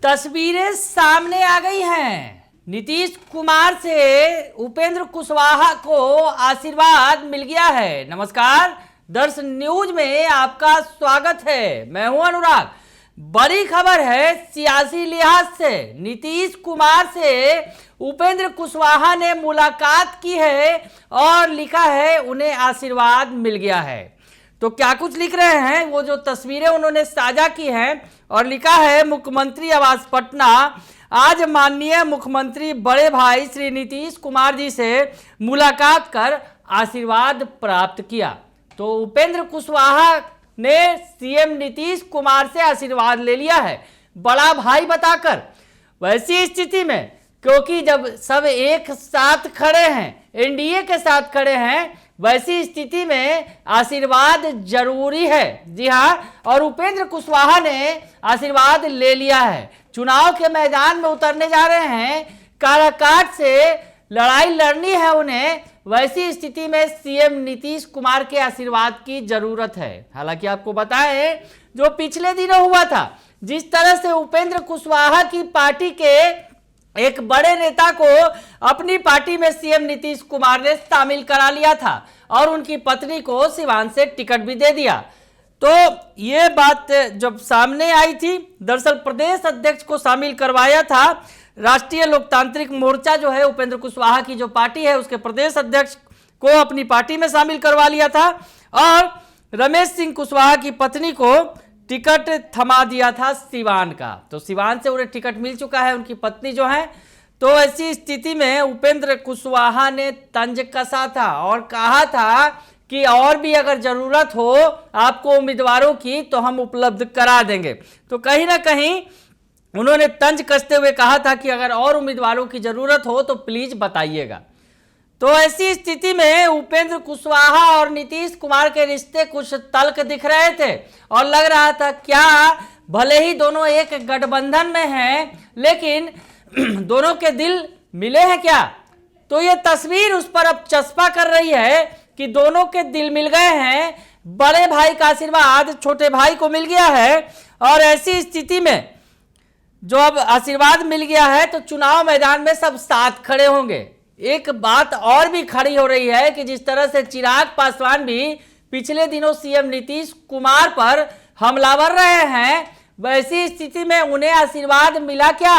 तस्वीरें सामने आ गई हैं। नीतीश कुमार से उपेंद्र कुशवाहा को आशीर्वाद मिल गया है। नमस्कार, दर्शन न्यूज में आपका स्वागत है। मैं हूं अनुराग। बड़ी खबर है सियासी लिहाज से। नीतीश कुमार से उपेंद्र कुशवाहा ने मुलाकात की है और लिखा है उन्हें आशीर्वाद मिल गया है। तो क्या कुछ लिख रहे हैं, वो जो तस्वीरें उन्होंने साझा की हैं और लिखा है, मुख्यमंत्री आवास पटना आज माननीय मुख्यमंत्री बड़े भाई श्री नीतीश कुमार जी से मुलाकात कर आशीर्वाद प्राप्त किया। तो उपेंद्र कुशवाहा ने सीएम नीतीश कुमार से आशीर्वाद ले लिया है बड़ा भाई बताकर। वैसी स्थिति में, क्योंकि जब सब एक साथ खड़े हैं, एनडीए के साथ खड़े हैं, वैसी स्थिति में आशीर्वाद जरूरी है। जी हाँ, और उपेंद्र कुशवाहा ने आशीर्वाद ले लिया है। चुनाव के मैदान में उतरने जा रहे हैं, काराकाट से लड़ाई लड़नी है उन्हें। वैसी स्थिति में सीएम नीतीश कुमार के आशीर्वाद की जरूरत है। हालांकि आपको बताएं, जो पिछले दिनों हुआ था, जिस तरह से उपेंद्र कुशवाहा की पार्टी के एक बड़े नेता को अपनी पार्टी में सीएम नीतीश कुमार ने शामिल करा लिया था और उनकी पत्नी को सिवान से टिकट भी दे दिया। तो ये बात जब सामने आई थी, दरअसल प्रदेश अध्यक्ष को शामिल करवाया था। राष्ट्रीय लोकतांत्रिक मोर्चा जो है, उपेंद्र कुशवाहा की जो पार्टी है, उसके प्रदेश अध्यक्ष को अपनी पार्टी में शामिल करवा लिया था और रमेश सिंह कुशवाहा की पत्नी को टिकट थमा दिया था सिवान का। तो सिवान से उन्हें टिकट मिल चुका है, उनकी पत्नी जो है। तो ऐसी स्थिति में उपेंद्र कुशवाहा ने तंज कसा था और कहा था कि और भी अगर जरूरत हो आपको उम्मीदवारों की तो हम उपलब्ध करा देंगे। तो कहीं ना कहीं उन्होंने तंज कसते हुए कहा था कि अगर और उम्मीदवारों की जरूरत हो तो प्लीज बताइएगा। तो ऐसी स्थिति में उपेंद्र कुशवाहा और नीतीश कुमार के रिश्ते कुछ तल्ख दिख रहे थे और लग रहा था क्या भले ही दोनों एक गठबंधन में हैं, लेकिन दोनों के दिल मिले हैं क्या। तो ये तस्वीर उस पर अब चस्पा कर रही है कि दोनों के दिल मिल गए हैं। बड़े भाई का आशीर्वाद छोटे भाई को मिल गया है और ऐसी स्थिति में जो अब आशीर्वाद मिल गया है तो चुनाव मैदान में सब साथ खड़े होंगे। एक बात और भी खड़ी हो रही है कि जिस तरह से चिराग पासवान भी पिछले दिनों सीएम नीतीश कुमार पर हमलावर रहे हैं, वैसी स्थिति में उन्हें आशीर्वाद मिला क्या,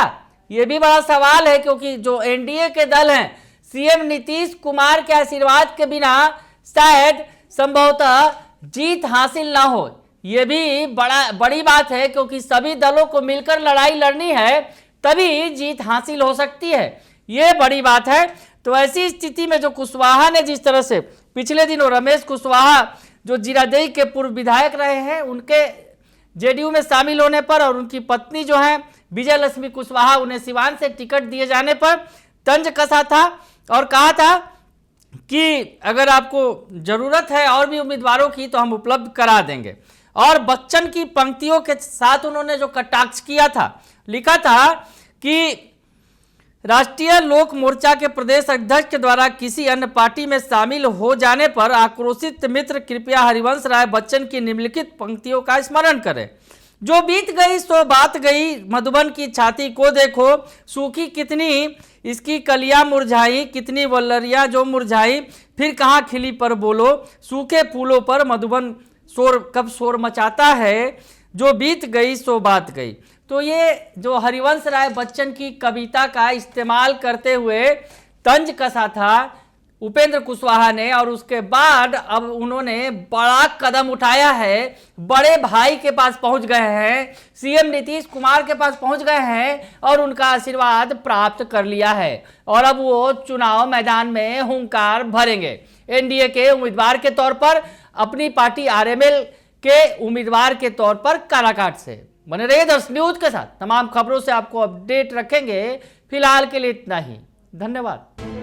ये भी बड़ा सवाल है। क्योंकि जो एनडीए के दल हैं, सीएम नीतीश कुमार के आशीर्वाद के बिना शायद संभवतः जीत हासिल ना हो। ये भी बड़ी बात है, क्योंकि सभी दलों को मिलकर लड़ाई लड़नी है, तभी जीत हासिल हो सकती है। ये बड़ी बात है। तो ऐसी स्थिति में जो कुशवाहा ने जिस तरह से पिछले दिनों रमेश कुशवाहा जो जीरादेई के पूर्व विधायक रहे हैं, उनके जेडीयू में शामिल होने पर और उनकी पत्नी जो है विजय लक्ष्मी कुशवाहा, उन्हें सिवान से टिकट दिए जाने पर तंज कसा था और कहा था कि अगर आपको जरूरत है और भी उम्मीदवारों की तो हम उपलब्ध करा देंगे। और बच्चन की पंक्तियों के साथ उन्होंने जो कटाक्ष किया था, लिखा था कि राष्ट्रीय लोक मोर्चा के प्रदेश अध्यक्ष के द्वारा किसी अन्य पार्टी में शामिल हो जाने पर आक्रोशित मित्र कृपया हरिवंश राय बच्चन की निम्नलिखित पंक्तियों का स्मरण करें। जो बीत गई सो बात गई, मधुबन की छाती को देखो, सूखी कितनी इसकी कलियां मुरझाई, कितनी वल्लरियां जो मुरझाई, फिर कहाँ खिली पर बोलो, सूखे फूलों पर मधुबन कब शोर मचाता है, जो बीत गई सो बात गई। तो ये जो हरिवंश राय बच्चन की कविता का इस्तेमाल करते हुए तंज कसा था उपेंद्र कुशवाहा ने, और उसके बाद अब उन्होंने बड़ा कदम उठाया है, बड़े भाई के पास पहुंच गए हैं, सीएम नीतीश कुमार के पास पहुंच गए हैं और उनका आशीर्वाद प्राप्त कर लिया है। और अब वो चुनाव मैदान में हुंकार भरेंगे एनडीए के उम्मीदवार के तौर पर, अपनी पार्टी आरएमएल के उम्मीदवार के तौर पर काराकाट से। बने रहिए दर्शन न्यूज के साथ, तमाम खबरों से आपको अपडेट रखेंगे। फिलहाल के लिए इतना ही, धन्यवाद।